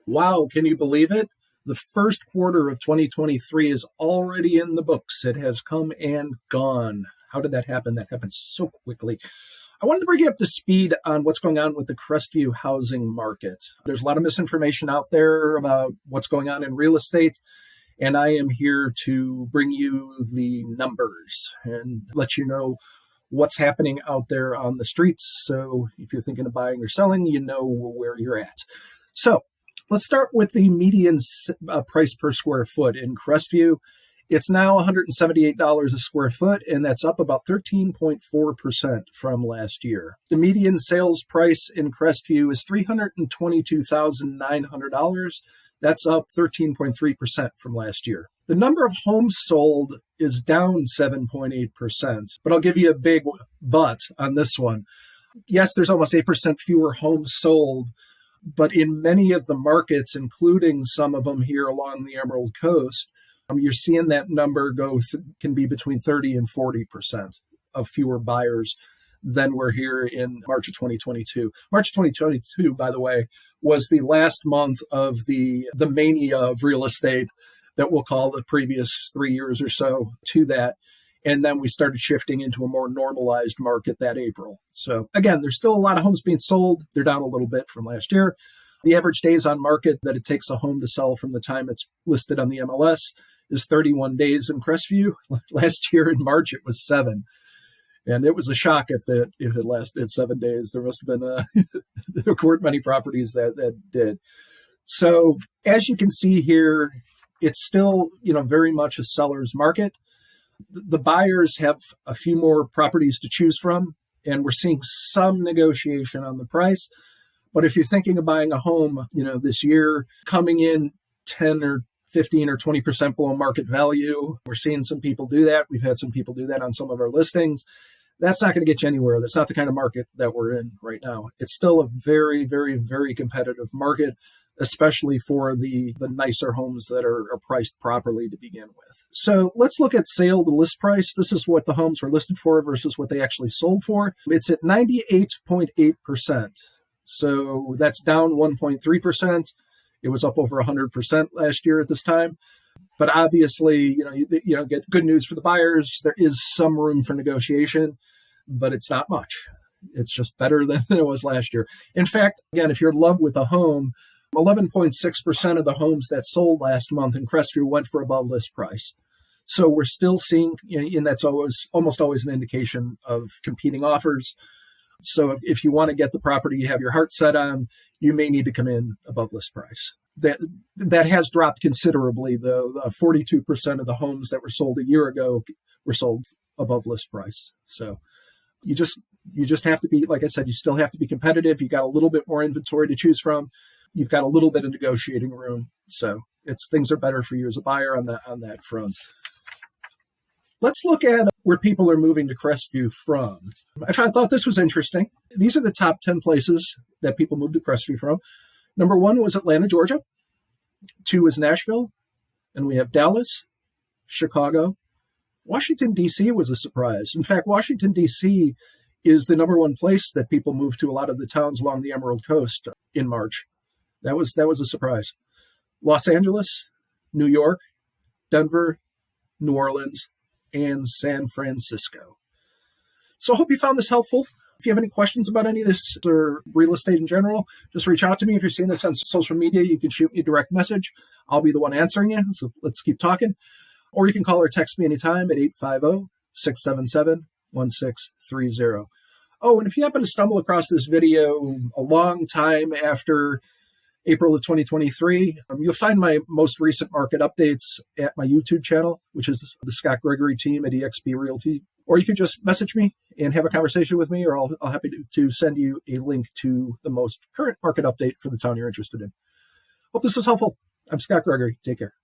Wow, can you believe it? The first quarter of 2023 is already in the books. It has come and gone. How did that happen? That happened so quickly. I wanted to bring you up to speed on what's going on with the Crestview housing market. There's a lot of misinformation out there about what's going on in real estate, and I am here to bring you the numbers and let you know what's happening out there on the streets. So if you're thinking of buying or selling, you know where you're at. So let's start with the median price per square foot in Crestview. It's now $178 a square foot, and that's up about 13.4% from last year. The median sales price in Crestview is $322,900. That's up 13.3% from last year. The number of homes sold is down 7.8%, but I'll give you a big but on this one. Yes, there's almost 8% fewer homes sold, but in many of the markets, including some of them here along the Emerald Coast, you're seeing that number can be between 30 and 40% of fewer buyers than were here in March of 2022. March 2022, by the way, was the last month of the mania of real estate that we'll call the previous 3 years or so to that. And then we started shifting into a more normalized market that April. So again, there's still a lot of homes being sold. They're down a little bit from last year. The average days on market that it takes a home to sell from the time it's listed on the MLS is 31 days in Crestview. Last year in March, it was 7. And it was a shock if it lasted 7 days. There must have been, there weren't many properties that did. So as you can see here, it's still, very much a seller's market. The buyers have a few more properties to choose from, and we're seeing some negotiation on the price. But if you're thinking of buying a home, this year, coming in 10 or 15 or 20% below market value, we're seeing some people do that. We've had some people do that on some of our listings. That's not going to get you anywhere. That's not the kind of market that we're in right now. It's still a very, very, very competitive market, especially for the nicer homes that are priced properly to begin with. So let's look at sale to list price. This is what the homes were listed for versus what they actually sold for. It's at 98.8%. So that's down 1.3%. It was up over 100% last year at this time. But obviously, you get good news for the buyers. There is some room for negotiation, but it's not much. It's just better than it was last year. In fact, again, if you're in love with a home, 11.6% of the homes that sold last month in Crestview went for above list price. So we're still seeing, and that's almost always an indication of competing offers. So if you want to get the property you have your heart set on, you may need to come in above list price. That has dropped considerably, though. 42% of the homes that were sold a year ago were sold above list price. So you just have to be, like I said, you still have to be competitive. You got a little bit more inventory to choose from. You've got a little bit of negotiating room. So things are better for you as a buyer on that front. Let's look at where people are moving to Crestview from. I thought this was interesting. These are the top 10 places that people moved to Crestview from. Number 1 was Atlanta, Georgia. 2 is Nashville. And we have Dallas, Chicago. Washington, D.C. was a surprise. In fact, Washington, D.C. is the number 1 place that people moved to a lot of the towns along the Emerald Coast in March. That was a surprise. Los Angeles, New York, Denver, New Orleans, and San Francisco. So I hope you found this helpful. If you have any questions about any of this or real estate in general, just reach out to me. If you're seeing this on social media, you can shoot me a direct message. I'll be the one answering you. So let's keep talking. Or you can call or text me anytime at 850-677-1630. Oh, and if you happen to stumble across this video a long time after April of 2023, you'll find my most recent market updates at my YouTube channel, which is the Scott Gregory team at eXp Realty. Or you can just message me and have a conversation with me, or I'll happy to send you a link to the most current market update for the town you're interested in. Hope this was helpful. I'm Scott Gregory. Take care.